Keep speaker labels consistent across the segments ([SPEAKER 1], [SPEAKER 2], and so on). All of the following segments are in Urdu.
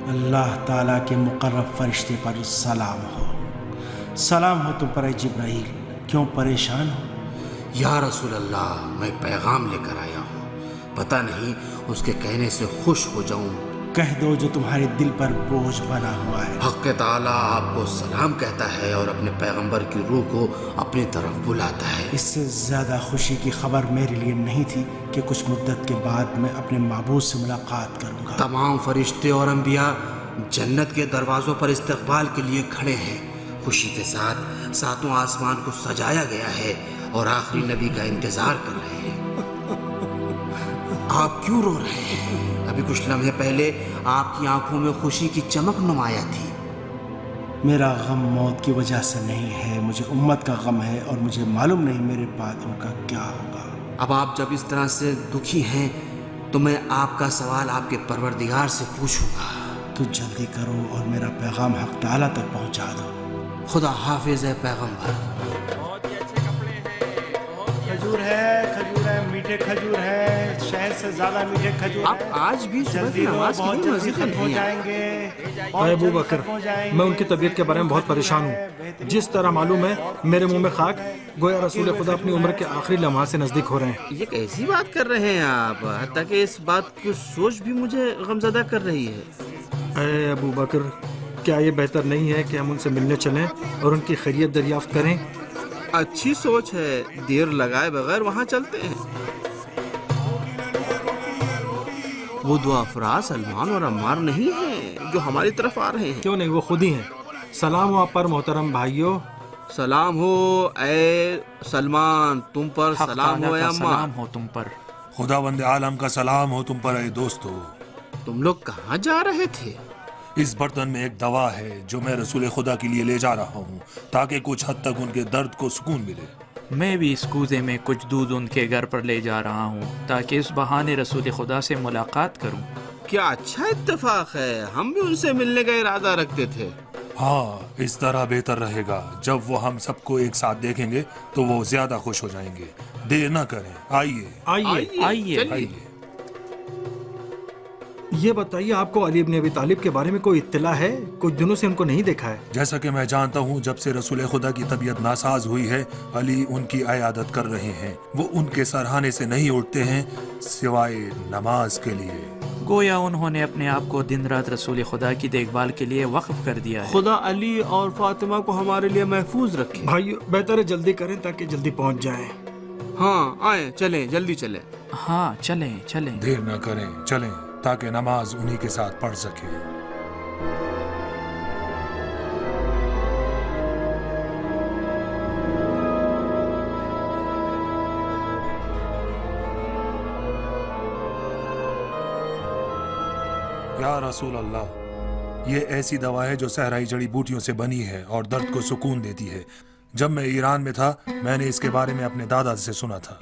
[SPEAKER 1] اللہ تعالیٰ کے مقرب فرشتے پر سلام ہو۔ سلام ہو تم پر اے جبرائیل، کیوں پریشان ہو؟
[SPEAKER 2] یا رسول اللہ، میں پیغام لے کر آیا ہوں، پتہ نہیں اس کے کہنے سے خوش ہو جاؤں۔
[SPEAKER 1] کہہ دو جو تمہارے دل پر بوجھ بنا ہوا ہے۔
[SPEAKER 2] حق تعالیٰ آپ کو سلام کہتا ہے اور اپنے پیغمبر کی روح کو اپنی طرف بلاتا ہے۔
[SPEAKER 1] اس سے زیادہ خوشی کی خبر میرے لیے نہیں تھی کہ کچھ مدت کے بعد میں اپنے معبود سے ملاقات کروں گا۔
[SPEAKER 2] تمام فرشتے اور انبیاء جنت کے دروازوں پر استقبال کے لیے کھڑے ہیں۔ خوشی کے ساتھ ساتوں آسمان کو سجایا گیا ہے اور آخری نبی کا انتظار کر رہے ہیں۔ آپ کیوں رو رہے ہیں؟ ابھی کچھ لمحے پہلے آپ کی آنکھوں میں خوشی کی چمک نمایاں تھی۔
[SPEAKER 1] میرا غم موت کی وجہ سے نہیں ہے، مجھے امت کا غم ہے اور مجھے معلوم نہیں میرے بعد ان کا کیا ہوگا۔
[SPEAKER 2] اب آپ جب اس طرح سے دکھی ہیں تو میں آپ کا سوال آپ کے پروردگار سے پوچھوں گا۔
[SPEAKER 1] تو جلدی کرو اور میرا پیغام حق تعالیٰ تک پہنچا دو۔
[SPEAKER 2] خدا حافظ ہے پیغمبر۔
[SPEAKER 1] کھجور ہے، میٹھے کھجور ہے، شہد سے زیادہ میٹھے کھجور
[SPEAKER 2] آپ آج بھی صبح کی نماز کے لیے مسجد میں
[SPEAKER 1] ہو
[SPEAKER 2] نہیں
[SPEAKER 1] جائیں
[SPEAKER 2] آئے۔
[SPEAKER 1] گے۔
[SPEAKER 3] ابو بکر، میں ان کی طبیعت کے بارے میں بہت پریشان ہوں۔ جس طرح معلوم ہے میرے منہ میں خاک، گویا رسول خدا اپنی عمر کے آخری لمحات سے نزدیک ہو رہے ہیں۔
[SPEAKER 2] یہ کیسی بات کر رہے ہیں آپ؟ حتیٰ کہ اس بات کی سوچ بھی مجھے غمزدہ کر رہی ہے۔
[SPEAKER 3] اے ابو بکر، کیا یہ بہتر نہیں ہے کہ ہم ان سے ملنے چلیں اور ان کی خیریت دریافت کریں؟
[SPEAKER 2] اچھی سوچ ہے، دیر لگائے بغیر وہاں چلتے ہیں۔ وہ دو افراد سلمان اور عمار نہیں ہیں جو ہماری طرف آ رہے ہیں؟
[SPEAKER 3] کیوں نہیں، وہ خود ہی ہیں۔ سلام ہو آپ پر محترم بھائیوں۔
[SPEAKER 2] سلام ہو اے سلمان تم پر، سلام ہو اے عمار،
[SPEAKER 4] سلام ہو تم پر۔
[SPEAKER 5] خداوند عالم کا سلام ہو تم پر اے دوستو۔
[SPEAKER 2] تم لوگ کہاں جا رہے تھے؟
[SPEAKER 5] اس برتن میں ایک دوا ہے جو میں رسول خدا کے لیے لے جا رہا ہوں تاکہ کچھ حد تک ان کے درد کو سکون ملے۔
[SPEAKER 4] میں بھی اس کوزے میں کچھ دودھ ان کے گھر پر لے جا رہا ہوں تاکہ اس بہانے رسول خدا سے ملاقات کروں۔
[SPEAKER 2] کیا اچھا اتفاق ہے، ہم بھی ان سے ملنے کا ارادہ رکھتے تھے۔
[SPEAKER 5] ہاں، اس طرح بہتر رہے گا۔ جب وہ ہم سب کو ایک ساتھ دیکھیں گے تو وہ زیادہ خوش ہو جائیں گے۔ دیر نہ کریں، آئیے
[SPEAKER 4] آئیے۔
[SPEAKER 5] آئیے۔
[SPEAKER 3] یہ بتائیے، آپ کو علی ابن ابی طالب کے بارے میں کوئی اطلاع ہے؟ کچھ دنوں سے ان کو نہیں دیکھا ہے۔
[SPEAKER 5] جیسا کہ میں جانتا ہوں، جب سے رسول خدا کی طبیعت ناساز ہوئی ہے علی ان کی عیادت کر رہے ہیں۔ وہ ان کے سرہانے سے نہیں اٹھتے ہیں سوائے نماز کے لیے۔
[SPEAKER 4] گویا انہوں نے اپنے آپ کو دن رات رسول خدا کی دیکھ بھال کے لیے وقف کر دیا ہے۔
[SPEAKER 2] خدا علی اور فاطمہ کو ہمارے لیے محفوظ رکھے۔
[SPEAKER 3] بھائیو، بہتر ہے جلدی کریں تاکہ جلدی پہنچ جائیں۔
[SPEAKER 2] ہاں آئیں، چلیں، جلدی چلیں۔
[SPEAKER 4] ہاں چلیں۔
[SPEAKER 5] دیر نہ کریں، چلیں تاکہ نماز انہی کے ساتھ پڑھ سکیں۔ یا رسول اللہ، یہ ایسی دوا ہے جو صحرائی جڑی بوٹیوں سے بنی ہے اور درد کو سکون دیتی ہے۔ جب میں ایران میں تھا میں نے اس کے بارے میں اپنے دادا سے سنا تھا۔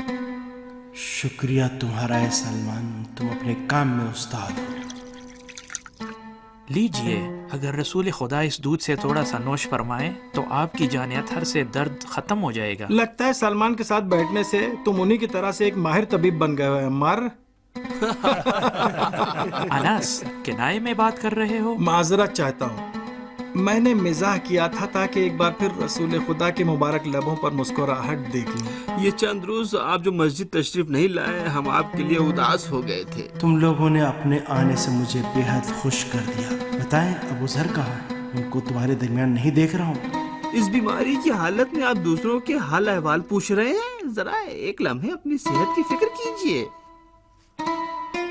[SPEAKER 1] شکریہ تمہارا اے سلمان، تم اپنے کام میں استاد ہو۔
[SPEAKER 4] لیجئے، اگر رسول خدا اس دودھ سے تھوڑا سا نوش فرمائیں تو آپ کی جان اتھر سے درد ختم ہو جائے گا۔
[SPEAKER 3] لگتا ہے سلمان کے ساتھ بیٹھنے سے تم انہی کی طرح سے ایک ماہر طبیب بن گئے ہو عمار۔
[SPEAKER 4] انس، کنائے میں بات کر رہے ہو؟
[SPEAKER 3] معذرت چاہتا ہوں، میں نے مزاح کیا تھا تاکہ ایک بار پھر رسول خدا کے مبارک لبوں پر مسکراہٹ دیکھ لوں۔
[SPEAKER 2] یہ چند روز آپ جو مسجد تشریف نہیں لائے، ہم آپ کے لیے اداس ہو گئے تھے۔
[SPEAKER 1] تم لوگوں نے اپنے آنے سے مجھے بے حد خوش کر دیا۔ بتائیں ابو ذر کہاں ہے؟ ان کو تمہارے درمیان نہیں دیکھ رہا ہوں۔
[SPEAKER 2] اس بیماری کی حالت میں آپ دوسروں کے حال احوال پوچھ رہے ہیں؟ ذرا ایک لمحے اپنی صحت کی فکر کیجئے۔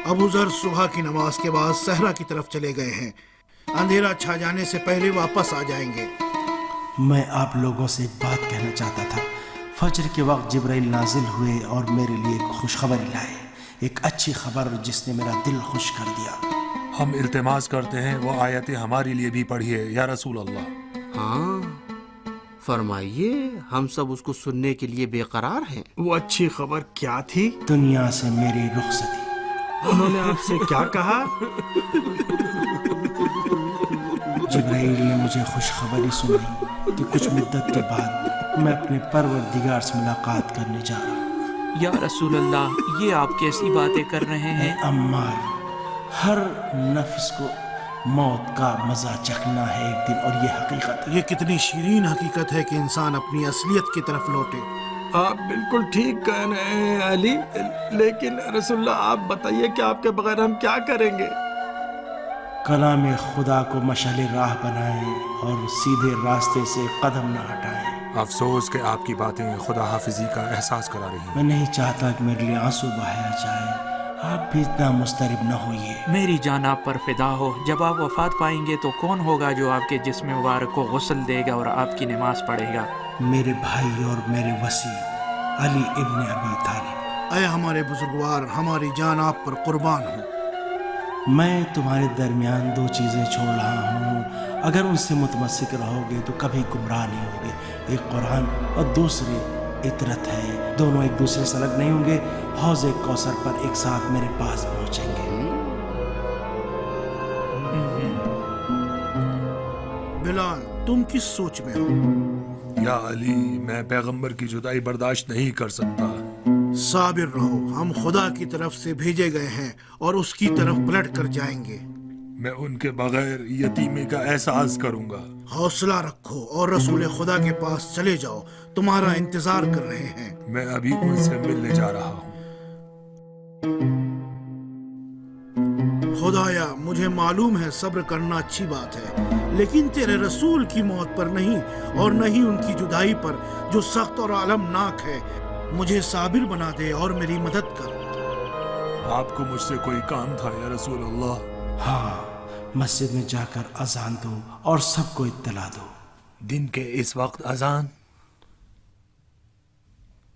[SPEAKER 6] ابو ذر صبح کی نماز کے بعد صحرا کی طرف چلے گئے ہیں، اندھیرا چھا جانے سے پہلے واپس آ جائیں گے۔
[SPEAKER 1] میں آپ لوگوں سے ایک بات کہنا چاہتا تھا۔ فجر کے وقت جبرائیل نازل ہوئے اور میرے لیے ایک خوشخبری لائے، ایک اچھی خبر جس نے میرا دل خوش کر دیا۔
[SPEAKER 5] ہم التماس کرتے ہیں وہ آیتیں ہمارے لیے بھی پڑھیے یا رسول اللہ۔
[SPEAKER 2] ہاں فرمائیے، ہم سب اس کو سننے کے لیے بے قرار ہیں۔
[SPEAKER 3] وہ اچھی خبر کیا تھی؟
[SPEAKER 1] دنیا سے میری رخصتی۔
[SPEAKER 3] انہوں نے آپ سے کیا کہا؟
[SPEAKER 1] جبرائیل نے مجھے خوشخبری سنائی کہ کچھ مدت کے بعد میں اپنے پروردگار سے ملاقات کرنے جا رہا ہوں۔
[SPEAKER 4] یا رسول اللہ، یہ آپ کیسی باتیں کر رہے
[SPEAKER 1] اے
[SPEAKER 4] ہیں؟
[SPEAKER 1] عمار، ہر نفس کو موت کا مزہ چکھنا ہے ایک دن، اور یہ حقیقت ہے۔
[SPEAKER 6] یہ کتنی شیرین حقیقت ہے کہ انسان اپنی اصلیت کی طرف لوٹے۔
[SPEAKER 3] آپ بالکل ٹھیک کہہ رہے ہیں علی، لیکن رسول اللہ آپ بتائیے کہ آپ کے بغیر ہم کیا کریں گے؟
[SPEAKER 1] کلام خدا کو مشعل راہ بنائیں اور سیدھے راستے سے قدم نہ ہٹائیں۔
[SPEAKER 5] افسوس کہ آپ کی باتیں خدا حافظی کا احساس کرا رہی ہیں۔
[SPEAKER 1] میں نہیں چاہتا کہ میرے لیے آنسو بہایا جائے، آپ بھی اتنا مضطرب نہ ہوئیے۔
[SPEAKER 4] میری جان آپ پر فدا ہو۔ جب آپ وفات پائیں گے تو کون ہوگا جو آپ کے جسم مبارک کو غسل دے گا اور آپ کی نماز پڑھے گا؟
[SPEAKER 1] میرے بھائی اور میرے وسیع علی ابن ابی طالب۔
[SPEAKER 6] اے ہمارے بزرگوار، ہماری جان آپ پر قربان ہو۔
[SPEAKER 1] میں تمہارے درمیان دو چیزیں چھوڑ رہا ہوں، اگر ان سے متمسک رہو گے تو کبھی گمراہ نہیں ہوگے۔ ایک قرآن اور دوسری عطرت ہے، دونوں ایک دوسرے سے الگ نہیں ہوں گے، حوض کوثر پر ایک ساتھ میرے پاس پہنچیں گے۔
[SPEAKER 6] بلال، تم کس سوچ میں ہو؟
[SPEAKER 5] یا علی، میں پیغمبر کی جدائی برداشت نہیں کر سکتا۔
[SPEAKER 6] صابر رہو، ہم خدا کی طرف سے بھیجے گئے ہیں اور اس کی طرف پلٹ کر جائیں گے۔
[SPEAKER 5] میں ان کے بغیر یتیمی کا احساس کروں گا۔
[SPEAKER 6] حوصلہ رکھو اور رسول خدا کے پاس چلے جاؤ، تمہارا انتظار کر رہے ہیں۔
[SPEAKER 5] میں ابھی ان سے ملنے جا رہا ہوں۔
[SPEAKER 6] خدایا، مجھے معلوم ہے صبر کرنا اچھی بات ہے، لیکن تیرے رسول کی موت پر نہیں، اور نہ ہی ان کی جدائی پر جو سخت اور المناک ہے۔ مجھے صابر بنا دے اور میری مدد کر۔
[SPEAKER 5] آپ کو مجھ سے کوئی کام تھا یا رسول اللہ؟
[SPEAKER 1] ہاں، مسجد میں جا کر اذان دو اور سب کو اطلاع دو۔
[SPEAKER 5] دن کے اس وقت اذان؟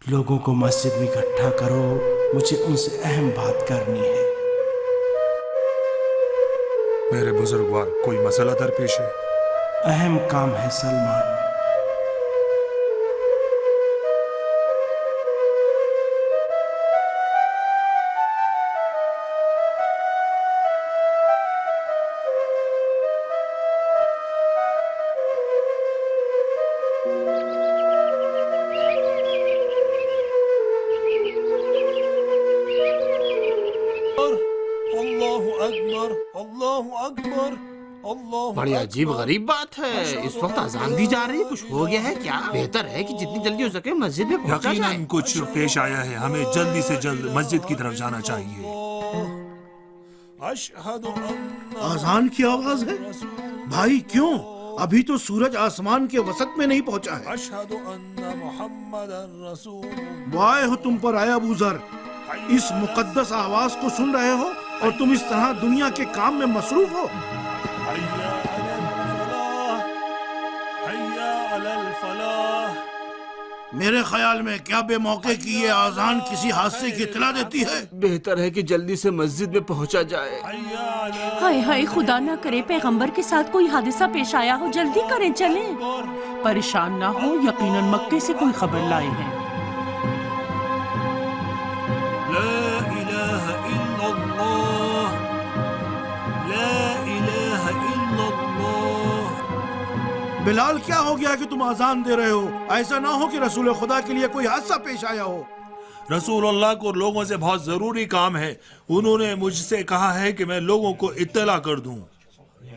[SPEAKER 1] لوگوں کو مسجد میں اکٹھا کرو، مجھے ان سے اہم بات کرنی ہے۔
[SPEAKER 5] میرے بزرگوار، کوئی مسئلہ درپیش ہے؟
[SPEAKER 1] اہم کام ہے سلمان۔
[SPEAKER 2] بڑی عجیب غریب بات ہے، اس وقت اذان دی جا رہی ہے، کچھ ہو گیا ہے کیا؟ بہتر ہے کہ جتنی جلدی ہو سکے مسجد میں پہنچا جائے۔
[SPEAKER 5] یقیناً کچھ پیش آیا ہے، ہمیں جلدی سے جلد مسجد کی طرف جانا چاہیے۔
[SPEAKER 6] اذان کی آواز ہے؟ بھائی کیوں؟ ابھی تو سورج آسمان کے وسط میں نہیں پہنچا ہے۔ وائے ہو تم پر آیا ابو ذر، اس مقدس آواز کو سن رہے ہو اور تم اس طرح دنیا کے کام میں مصروف ہو۔ میرے خیال میں کیا بے موقع کی یہ آذان کسی حادثے کی اطلاع دیتی ہے؟
[SPEAKER 2] بہتر ہے کہ جلدی سے مسجد میں پہنچا جائے۔
[SPEAKER 7] ہائے ہائے، خدا نہ کرے پیغمبر کے ساتھ کوئی حادثہ پیش آیا ہو، جلدی کریں، چلیں۔ پریشان نہ ہو، یقیناً مکے سے کوئی خبر لائے ہیں۔
[SPEAKER 5] لا الہ الا اللہ، لا الہ الا اللہ۔
[SPEAKER 6] بلال، کیا ہو گیا کہ تم آذان دے رہے ہو؟ ایسا نہ ہو کہ رسول خدا کے لیے کوئی حادثہ پیش آیا ہو۔
[SPEAKER 5] رسول اللہ کو لوگوں سے بہت ضروری کام ہے، انہوں نے مجھ سے کہا ہے کہ میں لوگوں کو اطلاع کر دوں۔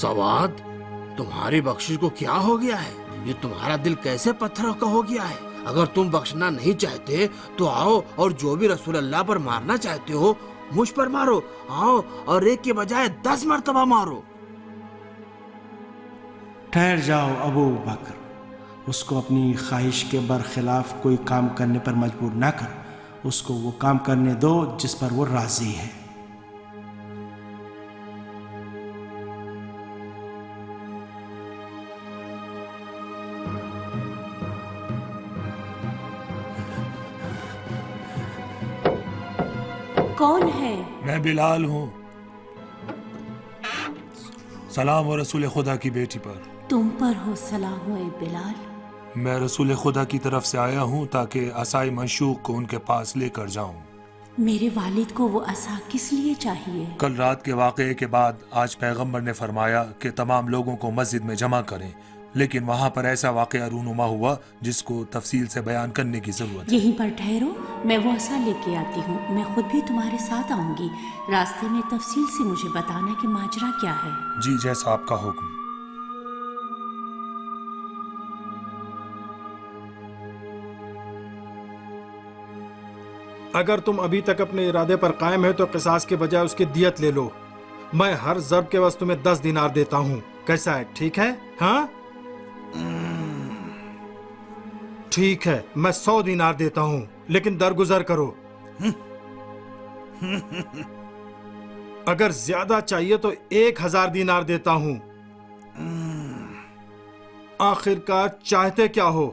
[SPEAKER 2] سواد، تمہاری بخشش کو کیا ہو گیا ہے؟ یہ تمہارا دل کیسے پتھروں کا ہو گیا ہے؟ اگر تم بخشنا نہیں چاہتے تو آؤ اور جو بھی رسول اللہ پر مارنا چاہتے ہو مجھ پر مارو. آؤ اور ایک کے بجائے 10 مرتبہ مارو.
[SPEAKER 1] ٹھہر جاؤ ابو بکر، اس کو اپنی خواہش کے برخلاف کوئی کام کرنے پر مجبور نہ کرو. اس کو وہ کام کرنے دو جس پر وہ راضی ہے.
[SPEAKER 7] کون ہے؟
[SPEAKER 5] میں بلال ہوں. سلام و رسول خدا کی بیٹی پر.
[SPEAKER 7] تم پر ہو سلام اے بلال.
[SPEAKER 5] میں رسول خدا کی طرف سے آیا ہوں تاکہ عصائے منشوق کو ان کے پاس لے کر جاؤں.
[SPEAKER 7] میرے والد کو وہ عصا کس لیے چاہیے؟
[SPEAKER 5] کل رات کے واقعے کے بعد آج پیغمبر نے فرمایا کہ تمام لوگوں کو مسجد میں جمع کریں، لیکن وہاں پر ایسا واقعہ رونما ہوا جس کو تفصیل سے بیان کرنے کی ضرورت ہے.
[SPEAKER 7] یہیں پر ٹھہرو، میں وہ عصا لے کے آتی ہوں. میں خود بھی تمہارے ساتھ آؤں گی. راستے میں تفصیل سے مجھے بتانا کہ ماجرا کیا ہے.
[SPEAKER 5] جی، جیسا آپ کا حکم.
[SPEAKER 3] اگر تم ابھی تک اپنے ارادے پر قائم ہے تو قصاص کے بجائے اس کی دیت لے لو. میں ہر ضرب کے وقت تمہیں 10 دینار دیتا ہوں. کیسا ہے؟ ٹھیک ہے؟ ہاں ٹھیک ہے، میں 100 دینار دیتا ہوں، لیکن درگزر کرو. اگر زیادہ چاہیے تو 1000 دینار دیتا ہوں. آخر کار چاہتے کیا ہو؟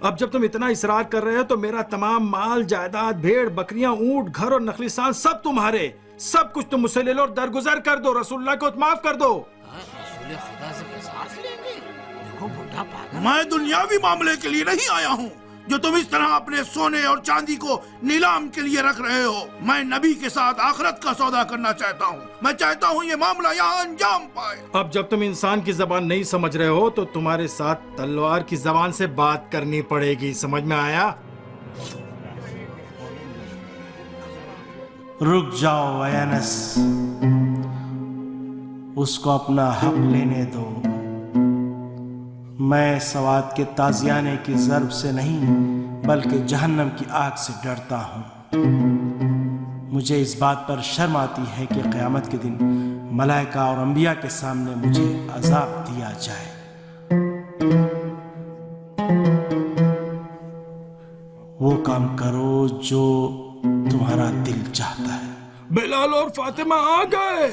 [SPEAKER 3] اب جب تم اتنا اصرار کر رہے ہو تو میرا تمام مال جائیداد، بھیڑ بکریاں، اونٹ، گھر اور نخلستان سب تمہارے. سب کچھ تم مجھ سے لے لو اور درگزر کر دو. رسول اللہ کو معاف کر دو.
[SPEAKER 2] رسول خدا سے قصاص لیں گے؟ دیکھو بڈھا پاگل.
[SPEAKER 6] میں دنیاوی معاملے کے لیے نہیں آیا ہوں جو تم اس طرح اپنے سونے اور چاندی کو نیلام کے لیے رکھ رہے ہو. میں نبی کے ساتھ آخرت کا سودا کرنا چاہتا ہوں. میں چاہتا ہوں یہ معاملہ یہاں انجام پائے.
[SPEAKER 3] اب جب تم انسان کی زبان نہیں سمجھ رہے ہو تو تمہارے ساتھ تلوار کی زبان سے بات کرنی پڑے گی. سمجھ میں آیا؟
[SPEAKER 1] رک جاؤ اے انس، اس کو اپنا حق لینے دو. میں سواد کے تازیانے کی ضرب سے نہیں بلکہ جہنم کی آگ سے ڈرتا ہوں. مجھے اس بات پر شرم آتی ہے کہ قیامت کے دن ملائکہ اور انبیاء کے سامنے مجھے عذاب دیا جائے. وہ کام کرو جو تمہارا دل چاہتا ہے.
[SPEAKER 3] بلال اور فاطمہ آ گئے.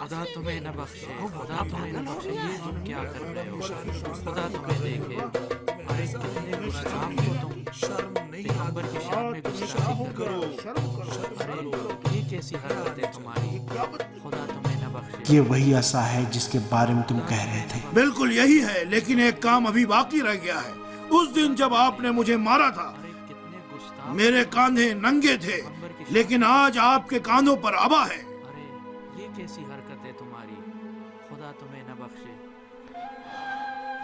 [SPEAKER 4] خدا تمہیں نہ بخشے، خدا تمہیں نہ بخشے. یہ تم کیا کر رہے ہو؟ خدا تمہیں دیکھے. ارے کتنے گستاخ ہو تم. پیغمبر کی شان میں گستاخی کر رہے ہو. ارے یہ کیسی حرکت ہے تمہاری. خدا تمہیں نہ بخشے.
[SPEAKER 1] یہ وہی عصا ہے جس کے بارے میں تم کہہ رہے تھے.
[SPEAKER 6] بالکل یہی ہے، لیکن ایک کام ابھی باقی رہ گیا ہے. اس دن جب آپ نے مجھے مارا تھا
[SPEAKER 4] کتنے گستاخ.
[SPEAKER 6] میرے کاندھے ننگے تھے، لیکن آج آپ کے کاندھوں پر عبا ہے.
[SPEAKER 4] ارے یہ کیسی حرکت ہے تمہاری. خدا تمہیں نہ بخشے.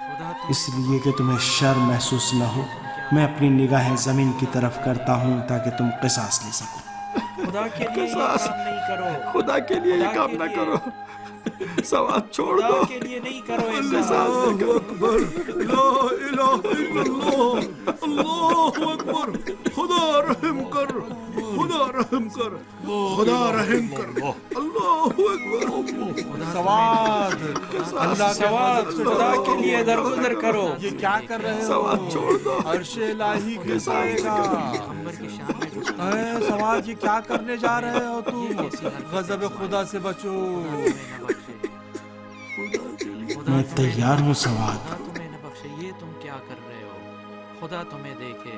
[SPEAKER 4] خدا
[SPEAKER 1] اس لیے کہ تمہیں شرم محسوس نہ ہو میں اپنی نگاہیں زمین کی طرف کرتا ہوں تاکہ تم قصاص لے سکو.
[SPEAKER 4] خدا کے لیے یہ کام نہیں کرو.
[SPEAKER 3] خدا کے لیے یہ کام نہ کرو. سواد چھوڑ دو.
[SPEAKER 4] خدا کے لیے نہیں کرو ایسا.
[SPEAKER 6] اللہ اکبر، لا الہ الا اللہ، اللہ اکبر. خدا رحم کر، خدا رحم کر، خدا رحم کر. اللہ اکبر.
[SPEAKER 3] سواد، اللہ
[SPEAKER 4] سواد خدا کے لیے درگزر کرو.
[SPEAKER 3] یہ کیا کر رہے ہو؟ سواد چھوڑ دو. عرش الہی گھسائے گا.
[SPEAKER 4] پیغمبر کی شان میں گستاخی.
[SPEAKER 3] اے سواد، یہ کیا کرنے جا رہے ہو تم؟ غضب خدا سے بچو.
[SPEAKER 1] میں تیار ہوں سواد.
[SPEAKER 4] خدا تمہیں نہ بخشے. یہ تم کیا کر رہے ہو؟ خدا تمہیں دیکھے.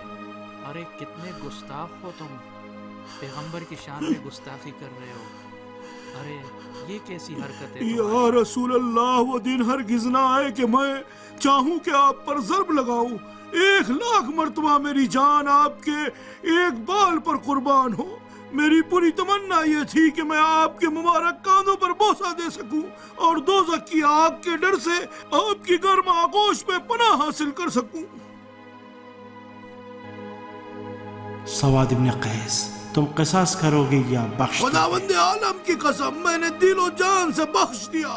[SPEAKER 4] ارے کتنے گستاخ ہو تم. پیغمبر کی شان میں گستاخی کر رہے ہو. ارے یہ کیسی حرکت ہے.
[SPEAKER 6] یا رسول اللہ، وہ دن ہرگز نہ آئے کہ میں چاہوں کہ آپ پر ضرب لگاؤں. 1,00,000 مرتبہ میری جان آپ کے ایک بال پر قربان ہو. میری پوری تمنا یہ تھی کہ میں آپ کے مبارک کانوں پر بوسہ دے سکوں اور دوزخ کی آگ کے ڈر سے آپ کی گرم آغوش پہ پناہ حاصل کر سکوں.
[SPEAKER 1] سواد ابن قیس، تم قصاص کرو گے یا بخش؟
[SPEAKER 6] خداوند عالم کی قسم، میں نے دل و جان سے بخش دیا.